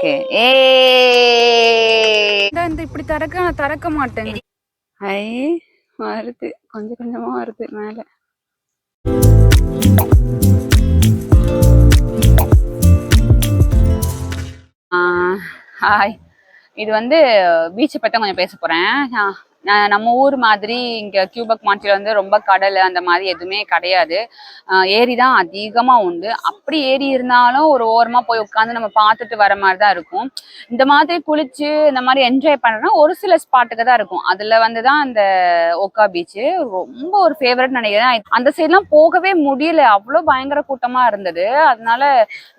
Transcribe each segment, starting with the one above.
Okay. இந்த இப்படி திறக்க மாட்டேன். ஐ வருது, கொஞ்சம் கொஞ்சமா வருது மேல. ஹாய், இது வந்து பீச்சை பற்றி கொஞ்சம் பேச போறேன். நம்ம ஊர் மாதிரி இங்கே கியூபெக் மான்ட்ரியல் வந்து ரொம்ப கடல் அந்த மாதிரி எதுவுமே கிடையாது. ஏரி தான் அதிகமாக உண்டு. அப்படி ஏரி இருந்தாலும் ஒரு ஓரமாக போய் உட்காந்து நம்ம பார்த்துட்டு வர மாதிரி தான் இருக்கும். இந்த மாதிரி குளிச்சு இந்த மாதிரி என்ஜாய் பண்ணுறோன்னா ஒரு சில ஸ்பாட்டுக்கு தான் இருக்கும். அதில் வந்து தான் அந்த ஓகா பீச்சு ரொம்ப ஒரு ஃபேவரட் நினைக்கிறேன். அந்த சைட்லாம் போகவே முடியல, அவ்வளோ பயங்கர கூட்டமாக இருந்தது. அதனால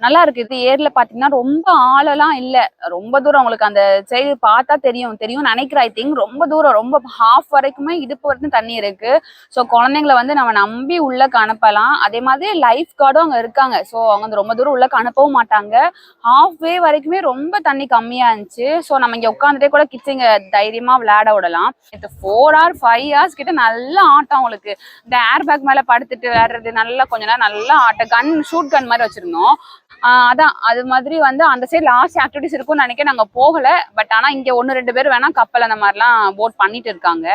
நல்லா இருக்கு. இது ஏரியில் பார்த்தீங்கன்னா ரொம்ப ஆழெல்லாம் இல்லை, ரொம்ப தூரம் உங்களுக்கு அந்த சைடு பார்த்தா தெரியும் நினைக்கிறேன். ஐ திங்க் ரொம்ப தூரம், ரொம்ப ஹாஃப் வரைக்குமே இடுப்பு வரைக்கும் தண்ணி இருக்கு. ஸோ குழந்தைங்களை வந்து நம்ம நம்பி உள்ளக்கு அனுப்பலாம். அதே மாதிரி லைஃப் கார்டும் அங்கே இருக்காங்க. ஸோ அவங்க வந்து ரொம்ப தூரம் உள்ளக்கு அனுப்பவும் மாட்டாங்க. ஹாஃப் வே வரைக்குமே ரொம்ப தண்ணி கம்மியா இருந்துச்சு. ஸோ நம்ம இங்கே உட்காந்துட்டே கூட கிட்ஸிங்க தைரியமா விளையாட விடலாம். இது 4 hours 5 hours கிட்ட நல்ல ஆட்டம். உங்களுக்கு இந்த ஏர் பேக் மேல படுத்துட்டு விளையாடுறது, நல்லா கொஞ்ச நேரம் நல்லா ஆட்டம். ஷூட் கன் மாதிரி வச்சிருந்தோம். அதான் அது மாதிரி வந்து அந்த சைடு லாஸ்ட் ஆக்டிவிட்டிஸ் இருக்கும்னு நினைக்க நாங்க போகல. பட் ஆனா இங்க 1-2 பேர் வேணா கப்பல் அந்த மாதிரிலாம் போட் பண்ணிட்டு இருக்காங்க.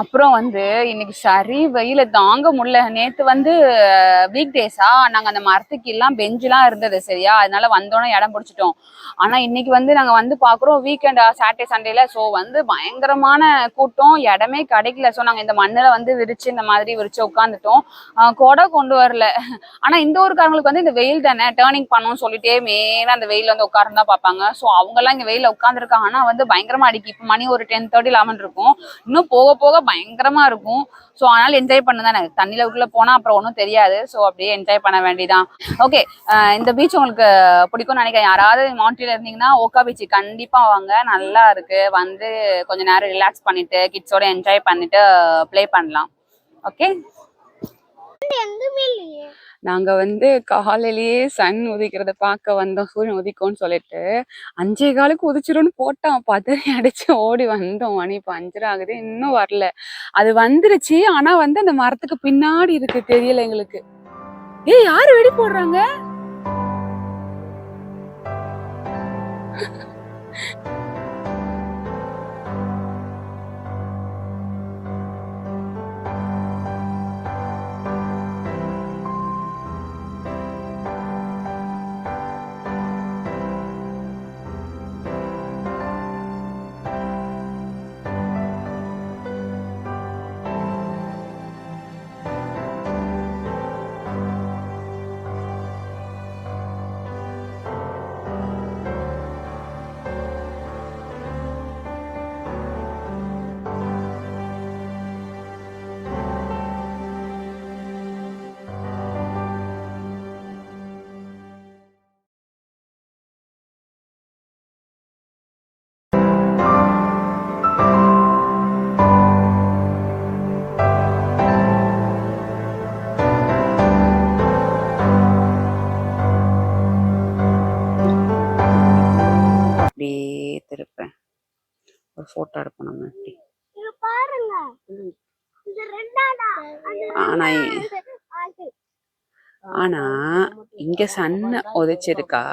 அப்புறம் வந்து இன்னைக்கு சரி வெயில தாங்க முடியல. நேத்து வந்து வீக் டேஸா நாங்க அந்த மரத்துக்கு எல்லாம் பெஞ்செல்லாம் இருந்தது சரியா, அதனால வந்தோன்னே இடம் பிடிச்சிட்டோம். ஆனா இன்னைக்கு வந்து நாங்க வந்து பாக்குறோம் வீக்கெண்ட் சாட்டர்டே சண்டேல. ஸோ வந்து பயங்கரமான கூட்டம், இடமே கிடைக்கல. ஸோ நாங்க இந்த மண்ணில வந்து விரிச்சு இந்த மாதிரி விரிச்சு உட்காந்துட்டோம். கொடை கொண்டு வரல. ஆனா இந்த ஊருக்காரங்களுக்கு வந்து இந்த வெயில் தானே டேர்னிங் பண்ணணும்னு சொல்லிட்டே மேல அந்த வெயில வந்து உட்கார்ந்து தான் பார்ப்பாங்க. ஸோ அவங்க எல்லாம் இங்க வெயில உட்காந்துருக்காங்க. ஆனா வந்து பயங்கரமா அடிக்கி. இப்போ மணி ஒரு 10:30 11 இருக்கும். இன்னும் போக போக பயங்கரமா இருக்கும். ஸோ அதனால என்ஜாய் பண்ணுதானே, தண்ணியில உள்ள போனா அப்புறம் ஒன்றும் தெரியாது. ஸோ அப்படியே என்ஜாய் பண்ண வேண்டியதான். ஓகே, இந்த பீச் உங்களுக்கு பிடிக்கும்னு நினைக்கிறேன். யாராவது மான்ட்ரியல் இருந்தீங்கன்னா ஓகா பீச் கண்டிப்பா வாங்க, நல்லா இருக்கு. வந்து கொஞ்ச நேரம் ரிலாக்ஸ் பண்ணிட்டு கிட்ஸோட என்ஜாய் பண்ணிட்டு ப்ளே பண்ணலாம். ஓகே, நாங்க வந்து காலையிலேயே சன் உதிக்கிறத பார்க்க வந்தோம். சூரியன் உதிக்கும்னு சொல்லிட்டு 5:15 உதிச்சிரும்னு போட்டான். பதறி அடிச்சு ஓடி வந்தோம். மணி இப்போ 5:30 ஆகுது, இன்னும் வரல. அது வந்துருச்சு, ஆனா வந்து அந்த மரத்துக்கு பின்னாடி இருக்கு, தெரியல எங்களுக்கு. ஏய், யாரு வெடி போடுறாங்க? திருப்பேன், ஒரு போட்டோ எடுப்போம் நம்ம. ஆனா இங்க சன்ன உதைச்சிருக்கா.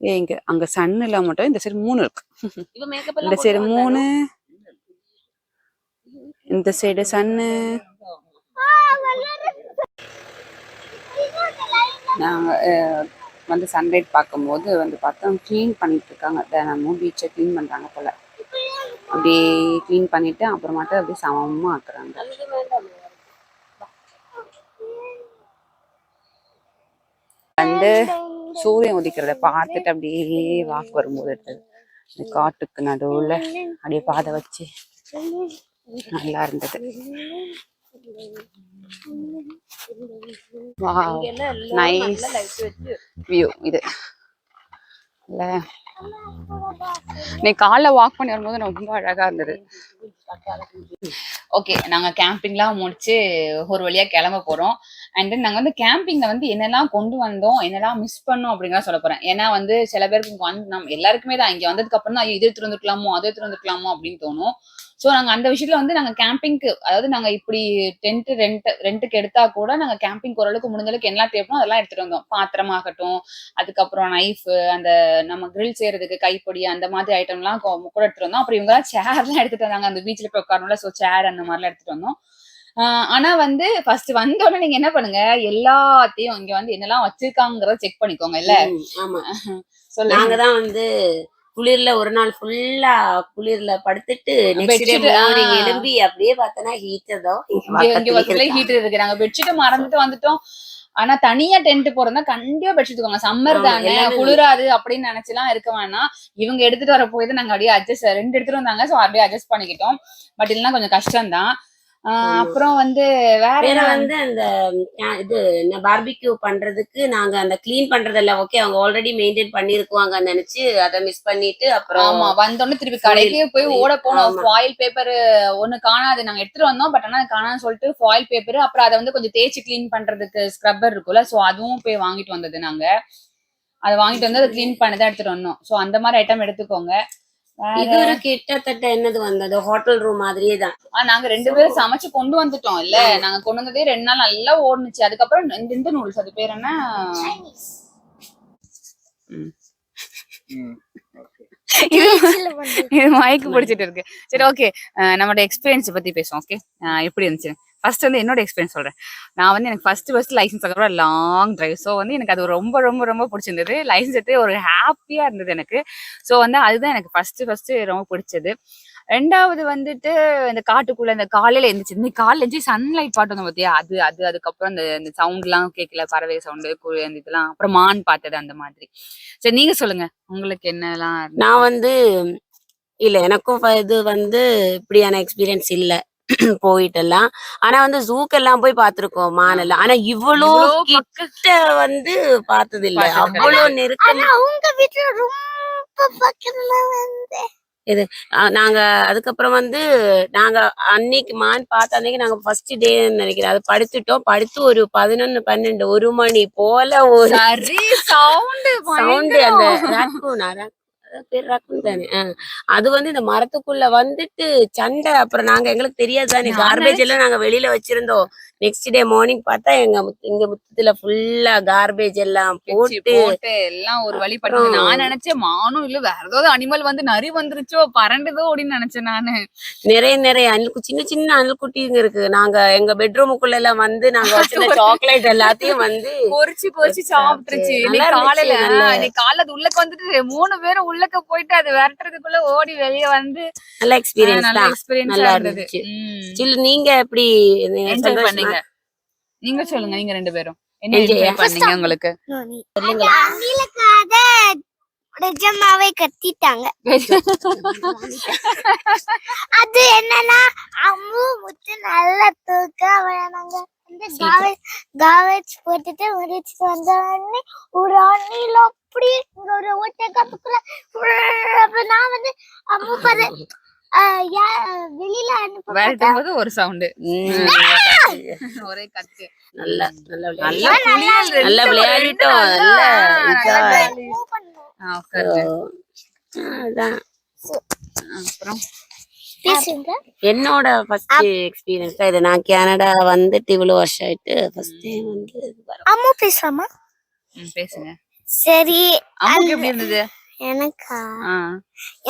இங்க அங்க சன் இல்ல மட்டும் இந்த சைடு 3 இருக்கு. இந்த சைடு 3, இந்த சைடு சன்னு. நாங்க வந்து சன்ரைட் பார்க்கும்போது வந்து பார்த்தா கிளீன் பண்ணிட்டு இருக்காங்க. தினமும் பீச்சை கிளீன் பண்றாங்க போல. அப்படியே கிளீன் பண்ணிட்டு அப்புறமாட்டு அப்படியே சமமா ஆக்குறாங்க. வந்து சூரியன் உதிக்கிறத பார்த்துட்டு அப்படியே வாக்கு வரும்போது எடுத்தது. இந்த காட்டுக்கு நடுவுல அப்படியே பாதை வச்சு நல்லா இருந்தது. நைஸ் வியூ இது இல்ல. நீ காலைல வாக் பண்ணி வரும்போது ரொம்ப அழகா இருந்தது. ஓகே, நாங்க கேம்பிங்லாம் முடிச்சு ஒரு வழியா கிளம்ப போறோம். அண்ட் தென் நாங்க வந்து கேம்பிங்ல வந்து என்னெல்லாம் கொண்டு வந்தோம், என்னெல்லாம் மிஸ் பண்ணோம் அப்படிங்கிற சொல்ல போறேன். ஏன்னா வந்து சில பேருக்கு வந்து நம்ம எல்லாருக்குமே தான் இங்க வந்ததுக்கு அப்புறம் தான் இது எடுத்துட்டு வந்துக்கலாமோ அது எடுத்துட்டு வந்துக்கலாமோ அப்படின்னு தோணும். சோ நாங்க அந்த விஷயத்துல வந்து நாங்க கேம்பிங்க்கு, அதாவது நாங்க இப்படி டென்ட் ரெண்ட்டுக்கு எடுத்தா கூட நாங்க கேம்பிங் ஓரளவுக்கு முடிஞ்ச அளவுக்கு என்ன தேவைப்போ அதெல்லாம் எடுத்துட்டு வந்தோம். பாத்திரமாகட்டும், அதுக்கப்புறம் நைஃப், அந்த நம்ம கிரில் செய்யறதுக்கு கைப்பொடி அந்த மாதிரி ஐட்டம்லாம் கூட எடுத்துட்டு வந்தோம். அப்புறம் இவங்க சேர்லாம் எடுத்துட்டு வந்தாங்க, அந்த பீச்ல போய் உட்காரணும்ல, சோ சேர் அந்த மாதிரிலாம் எடுத்துட்டு வந்தோம். ஆனா வந்து ஃபர்ஸ்ட் வந்த உடனே நீங்க என்ன பண்ணுங்க, எல்லாத்தையும் இங்க வந்து என்னெல்லாம் வச்சிருக்காங்கறத செக் பண்ணிக்கோங்க இல்ல. ஆமா நாங்க தான் வந்து குளிர்ல ஒரு நாள் ஃபுல்லா குளிர்ல படுத்துட்டு நெக்ஸ்ட் டே மார்னிங் எழும்பி அப்படியே பார்த்தனா ஹீட்டர் தான் இங்க பக்கத்துல ஹீட்டர் இருக்கு. நாங்க பெட்ஷீட் மறந்துட்டு வந்துட்டோம். ஆனா தனியா டென்ட் போறதா கண்டிப்பா பெட்ஷீட் தூங்க, சம்மர் தானே குளிராது அப்படின்னு நினைச்சுலாம் இருக்க வேணாம். இவங்க எடுத்துட்டு வர போய் தான் நாங்க அப்படியே அட்ஜஸ்ட் 2 எடுத்துட்டு வந்தாங்க, சோ அப்படியே அட்ஜஸ்ட் பண்ணிக்கிட்டோம். பட் இல்லைன்னா கொஞ்சம் கஷ்டம் தான். அப்புறம் வந்து வேற வந்து அந்த இது என்ன பார்பிக்யூ பண்றதுக்கு நாங்க அந்த கிளீன் பண்றதல்ல ஓகே அவங்க ஆல்ரெடி மெயின்டைன் பண்ணிருக்குவாங்க நினைச்சு அதை மிஸ் பண்ணிட்டு அப்புறம் ஆமா வந்தோடனே திருப்பி கடைக்கே போய் ஓட போனோம். ஃபாயில் பேப்பர் ஒண்ணு காணாது, நாங்க எடுத்துட்டு வந்தோம் பட் ஆனா காணான்னு சொல்லிட்டு ஃபாயில் பேப்பர், அப்புறம் அதை வந்து கொஞ்சம் தேய்ச்சி கிளீன் பண்றதுக்கு ஸ்க்ரப்பர் இருக்குல்ல, சோ அதுவும் போய் வாங்கிட்டு வந்தது. நாங்க அதை வாங்கிட்டு வந்து அதை கிளீன் பண்ணதான் எடுத்துட்டு வந்தோம். சோ அந்த மாதிரி ஐட்டம் எடுத்துக்கோங்க. இது ஒரு கிட்டத்தட்ட என்னது வந்தது ஹோட்டல் ரூம் மாதிரியே தான். நாங்க 2 பேரும் சமைச்சு கொண்டு வந்துட்டோம் இல்ல, நாங்க கொண்டு வந்ததே 2 நாள் நல்லா ஓடுனுச்சு. அதுக்கப்புறம் இந்த நூல்ஸ் அது பேர் என்ன, இது மயக்கு பிடிச்சிட்டு இருக்கு. சரி ஓகே, நம்மளோட எக்ஸ்பீரியன்ஸ் பத்தி பேசுவோம். ஓகே எப்படி இருந்துச்சு? ஃபர்ஸ்ட் வந்து என்னோட எக்ஸ்பீரியன்ஸ் சொல்றேன். நான் வந்து எனக்கு ஃபர்ஸ்ட் லைசன்ஸ் அதுக்கப்புறம் லாங் டிரைவ். ஸோ வந்து எனக்கு அது ரொம்ப ரொம்ப ரொம்ப பிடிச்சிருந்தது. லைசன்ஸ் எடுத்து ஒரு ஹாப்பியா இருந்தது எனக்கு. ஸோ வந்து அதுதான் எனக்கு ஃபர்ஸ்ட் ரொம்ப பிடிச்சது. 2வது வந்துட்டு இந்த காட்டுக்குள்ள இந்த காலையில எழுந்துச்சு, இந்த காலையில எழுந்துச்சு சன்லைட் பாட்டு வந்து பார்த்தியா, அதுக்கப்புறம் இந்த சவுண்ட்லாம் கேட்கல, பறவை சவுண்டு அந்த இதெல்லாம், அப்புறம் மான் பார்த்தது அந்த மாதிரி. சரி நீங்க சொல்லுங்க உங்களுக்கு என்னெல்லாம். நான் வந்து இல்ல எனக்கும் இது வந்து இப்படியான எக்ஸ்பீரியன்ஸ் இல்ல போயிட்டெல்லாம். ஆனா வந்து ஜூக்கெல்லாம் போய் பாத்துருக்கோம் மான் எல்லாம். ஆனா இவ்வளோ கிட்ட வந்து பார்த்தது இல்ல, அவ்வளோ நெருக்கம். உங்க வீட்டுல ரொம்ப பக்கத்துல வந்து இது நாங்க அதுக்கப்புறம் வந்து நாங்க அன்னைக்கு மான் பார்த்த அன்னைக்கு நாங்க ஃபர்ஸ்ட் டே நினைக்கிறேன், அது படுத்துட்டோம். படுத்து ஒரு 11, 12, 1 மணி போல ஒரு சவுண்டு அந்த ராக்கூனா பேர் ராக்கூன் தானே, அது வந்து இந்த மரத்துக்குள்ள வந்துட்டு சண்டை. அப்புறம் நாங்க எங்களுக்கு தெரியாது தானே, கார்பேஜ் எல்லாம் நாங்க வெளியில வச்சிருந்தோம். நெக்ஸ்ட் டே மார்னிங் பார்த்தா இங்க முத்தத்துல ஃபுல்லா கார்பேஜ் எல்லாம் போட்டு எல்லாம் ஒரு வழி பண்ணி. நான் நினைச்சேன் மானும் இல்ல வேற ஏதாவது அனிமல் வந்து நரி வந்துருச்சோ பறண்டதோ அப்படின்னு நினைச்சேன் நானு. நிறைய அணில் சின்ன சின்ன அணில் குட்டிங்க இருக்கு. நாங்க எங்க பெட்ரூமுக்குள்ள எல்லாம் வந்து நாங்க வச்சிருந்த சாக்லேட் எல்லாத்தையும் வந்து பொறிச்சு சாப்பிட்டுருச்சு. காலைல அது உள்ளக்க வந்துட்டு 3 பேரும் உள்ளக்க போயிட்டு அது விரட்டுறதுக்குள்ள ஓடி வெளியே வந்து நல்ல எக்ஸ்பீரியன்ஸ் நல்லா இருந்துச்சு. நீங்க எப்படி என்ஜாய் பண்ணீங்க? நீங்க சொல்லுங்க, நீங்க 2 பேரும் என்ன என்ஜாய் பண்ணீங்க? உங்களுக்கு நிஜமாவே கத்திட்டாங்க. அது என்னன்னா அம்மு முத்து நல்ல தூக்கம் வேணாங்க. காவேஜ் போட்டுட்டு முடிச்சுட்டு வந்தோடனே ஒரு அணில அப்படி ஒரு ஓட்டை காத்துக்குள்ள. அப்புறம் நான் வந்து அம்மு பாரு வெளியில அனுப்பும்போது ஒரு சவுண்ட், ஒரே கத்து. நல்லா விளையாடிட்டோம். என்னோட ஃபர்ஸ்ட் எக்ஸ்பீரியன்ஸ் இது. நான் கனடா வந்துட்டு இவ்வளவு வருஷம் ஆயிட்டு ஃபர்ஸ்ட் டைம் வந்து அம்மா பேசாமா பேசுங்க. சரி அம்மாக்கு எப்படி இருந்தது?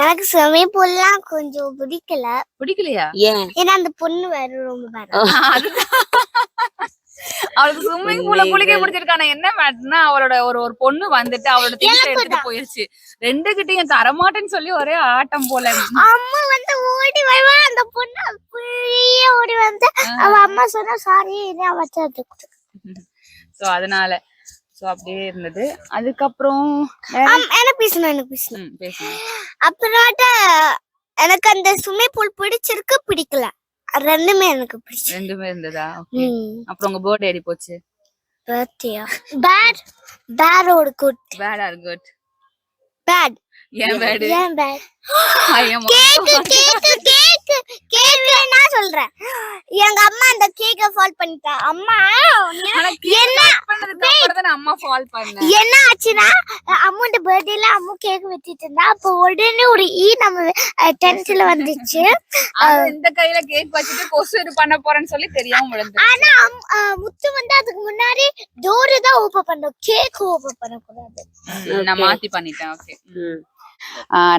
எனக்கு ஸ்விம்மிங் பூல்லாம் கொஞ்சம் பிடிக்கலையா? ஏன்னா அந்த பொண்ணு வேற ரொம்ப அவளுக்கு ஸ்விம்மிங் பூல்ல குளிக்க பிடிச்சிருக்கான. என்ன மேட்னா அவளோட ஒரு பொண்ணு வந்துட்டு அவளோட திங்ஸ் எடுத்துட்டு போயிருச்சு. 2 கிட்டையும் தரமாட்டேன்னு சொல்லி ஒரே ஆட்டம் போல. அம்மா வந்து ஓடி வருவா, அந்த பொண்ணு அப்படியே ஓடி வந்து அவ அம்மா சொன்னா சாரி நான் வச்சது. சோ அதனால சோ அப்படியே இருந்தது. அதுக்கப்புறம் எனக்கு அப்புறமாட்ட எனக்கு அந்த ஸ்விம்மிங் பூல் பிடிச்சிருக்கு பிடிக்கல, ரெண்டுமே எனக்கு பிடிச்சு. ரெண்டுமே இருந்ததா? ஓகே. அப்புறம் உங்க பர்த்டே எப்படி போச்சு? Birthday bad or good? Bad or good? Bad. ஏன் பேட்? கேக் கேக் நான் சொல்றேன். எங்க அம்மா அந்த கேக்க ஃபால் பண்ணிட்டா. அம்மா பண்ணதுக்கு அம்மா ஃபால் பண்ண என்ன ஆச்சுன்னா அம்மாவோட பர்த்டேல அம்மா கேக் வெட்டிட்டு இருந்தா. அப்போ உடனே ஒரு நம்ம டென்த்ல வந்துச்சு. இந்த கையில கேக் வச்சுட்டு கொசு இது பண்ண போறேன்னு சொல்லி தெரியாம விழுந்து. ஆனா முத்து வந்து அதுக்கு முன்னாடி டோர் தான் ஓபன் பண்ணோம், கேக் ஓபன் பண்ண கூடாது. நான் மாத்தி பண்ணிட்டேன். ஓகே.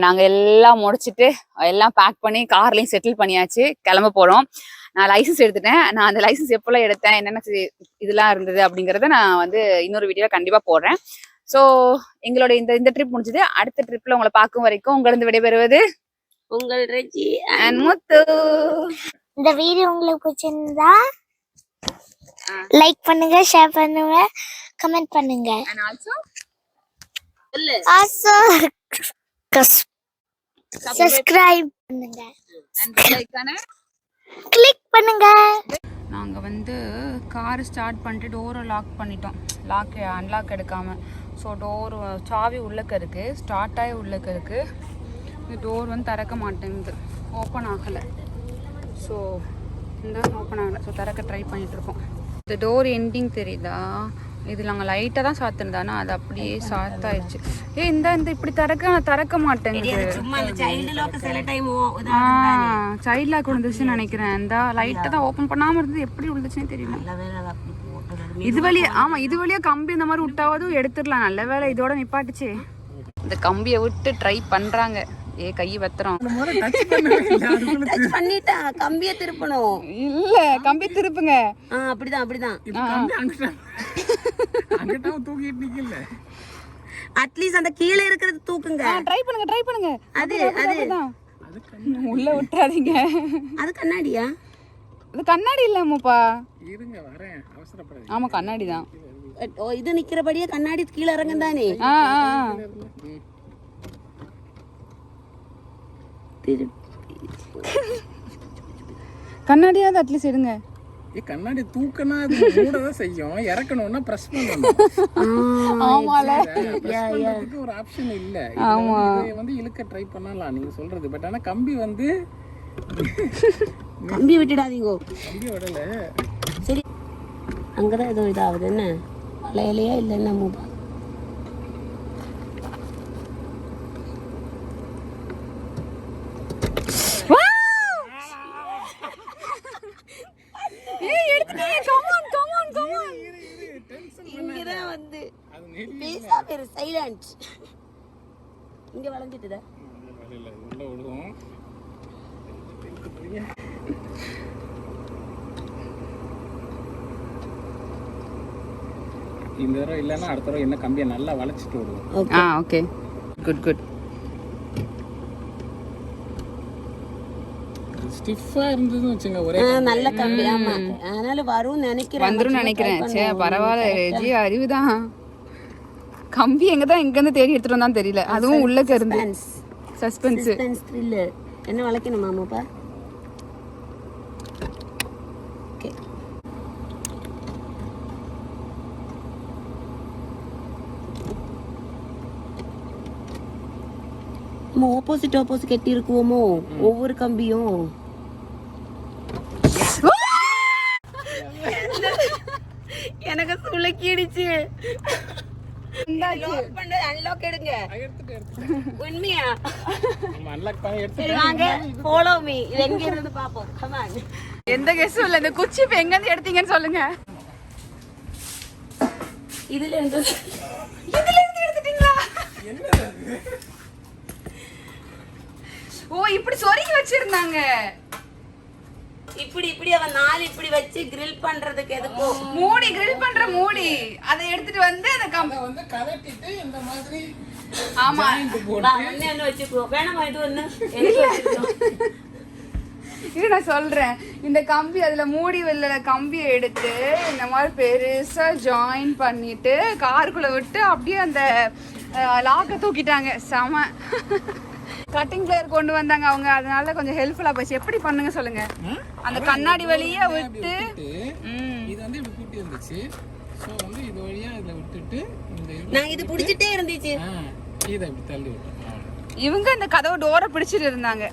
நாங்க எல்லாம் முடிச்சிட்டு எல்லாம் பேக் பண்ணி கார்லயும் செட்டில் பண்ணியாச்சு, கிளம்ப போறோம். நான் லைசன்ஸ் எடுத்துட்டேன். நான் அந்த லைசன்ஸ் எப்பெல்லாம் எடுத்தேன், என்னென்ன இதெல்லாம் இருந்தது அப்படிங்கறத நான் வந்து இன்னொரு வீடியோல கண்டிப்பா போடுறேன். சோ எங்களோட இந்த ட்ரிப் முடிஞ்சது. அடுத்த ட்ரிப்ல உங்களை பார்க்கும் வரைக்கும் உங்களிருந்து விடைபெறுவது உங்கள் ரெஜி அண்ட் முத்து. இந்த வீடியோ உங்களுக்கு பிடிச்சிருந்தா லைக் பண்ணுங்க, ஷேர் பண்ணுங்க, கமெண்ட் பண்ணுங்க. and also சப்ஸ்கிரைப் பண்ணுங்க and bell icon கிளிக் பண்ணுங்க. நாங்க வந்து கார் ஸ்டார்ட் பண்ணிட்டு டோரை லாக் பண்ணிட்டோம், அன்லாக் எடுக்காம. ஸோ டோர் சாவி உள்ளக்க இருக்கு, ஸ்டார்ட் ஆகி உள்ளக்க இருக்கு. இந்த டோர் வந்து திறக்க மாட்டேங்குது, ஓப்பன் ஆகலை. ஸோ இந்த ஓப்பன் ஆகலை. ஸோ திறக்க ட்ரை பண்ணிட்டு இருக்கோம். இந்த டோர் எண்டிங் தெரியுதா, இது நாங்கள் லைட்டாக தான் சாத்திருந்தானா அது அப்படியே சாத்தாயிடுச்சு. இந்த இப்படி திறக்க மாட்டேங்குது. சைல்ட் லாக் விழுந்துச்சுன்னு நினைக்கிறேன். இந்த லைட்டாக தான் ஓப்பன் பண்ணாமல் இருந்தது, எப்படி விழுந்துச்சுன்னு தெரியல. இது வழியா கம்பி இந்த மாதிரி விட்டாவது எடுத்துடலாம். நல்ல வேலை இதோட நிப்பாட்டுச்சு. இந்த கம்பியை விட்டு ட்ரை பண்றாங்க. கை வெத்துறோம். பண்ணிட்டா கம்பியை திருப்பணும். இல்ல கம்பி திருப்புங்க. அப்படிதான் அட்லீஸ்ட் அந்த கீழே இருக்கிறது தூக்குங்க. ட்ரை பண்ணுங்க. அதுதான் உள்ள விட்டுறாதீங்க. அது கண்ணாடியா? அது கண்ணாடி இல்ல அம்மாப்பா, இருங்க வரேன், அவசரப்படாதீங்க. ஆமா கண்ணாடி தான். இது நிக்கிறபடியே கண்ணாடி கீழே இறங்கும் தானே. கண்ணாடியாவது அட்லீஸ்ட் எடுங்க. கண்ணாடி தூக்கனா அது மூடதான் செய்யும், இறக்கணும்னா பிரஸ் பண்ணணும். ஆமால பிரஸ் ஒரு ஆப்ஷன் இல்ல. ஆமா இதை வந்து இழுக்க ட்ரை பண்ணலாம் நீங்க சொல்றது. பட் ஆனா கம்பி வந்து கம்பி விட்டுடாதீங்க. கம்பி விடல. சரி அங்கதான் ஏதோ இதாகுது. என்ன வளையலையா இல்ல என்ன மூபா? இங்கதான் வந்து சைலண்ட் இங்க வளைஞ்சிட்டுதா. இந்த தடவை இல்லைன்னா அடுத்த தடவை என்ன கம்பியை நல்லா வளைச்சிட்டு விடுவோம். Okay good. ஸ்டிஃபா இருந்ததுன்னு வச்சுங்க, ஒரே நல்ல கம்பி. ஆமா அதனால வரும் நினைக்கிறேன். சே பரவாயில்ல ரெஜி, அறிவுதான். கம்பி எங்கதான் இருந்து தேடி எடுத்துட்டு வந்தான்னு தெரியல. அதுவும் உள்ளக்க இருந்து சஸ்பென்ஸ் த்ரில்லர். என்ன வளைக்கணும் மாமாப்பா? ஓகே நம்ம ஆப்போசிட் கட்டி இருக்குவோமோ ஒவ்வொரு கம்பியும். எனக்கு சுளுக்கிடுச்சு. அன்லாக் எடுங்க. உண்மையா வாங்க, ஃபாலோ மீ. இது எங்க இருந்து பாப்போம். Come on. எந்த கெஸ்ஸும் இல்ல. இந்த குச்சி இப்ப எங்க இருந்து எடுத்தீங்கன்னு சொல்லுங்க. இதுல இருந்து எடுத்துட்டீங்களா? ஓ இப்படி சொருகி வச்சிருந்தாங்க. இப்படி அவன் 4 இப்படி வச்சு grill பண்றதுக்கு எதுக்கு மூடி grill பண்ற மூடி அதை எடுத்துட்டு வந்து அந்த கம்பி வந்து கலட்டிட்டு இந்த மாதிரி. ஆமா என்ன வச்சுக்கோ வேணாமா? இது ஒண்ணு இது நான் சொல்றேன். இந்த கம்பி அதுல மூடி வெள்ள கம்பியை எடுத்து இந்த மாதிரி பெருசா ஜாயின் பண்ணிட்டு காருக்குள்ள விட்டு அப்படியே அந்த லாக்க தூக்கிட்டாங்க. செம கட்டிங் பிளேயர் கொண்டு வந்தாங்க அவங்க, அதனால கொஞ்சம் ஹெல்ப்ஃபுல்லா போச்சு. எப்படி பண்ணுங்க சொல்லுங்க. அந்த கண்ணாடி வழியா விட்டு இது வந்து இப்படி கூட்டி இருந்துச்சு. சோ வந்து இது வழியா இதுல விட்டுட்டு நான் இது புடிச்சிட்டே இருந்துச்சு. இத இப்படி தள்ளி விட்டேன். இவங்க இந்த கதவு டோரை பிடிச்சிட்டு இருந்தாங்க.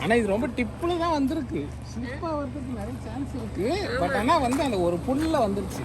ஆனா இது ரொம்ப டிப்புல தான் வந்திருக்கு. ஸ்லிப்பா வரதுக்கு நிறைய சான்ஸ் இருக்கு. பட் ஆனா வந்து அந்த ஒரு புல்ல வந்துருச்சு.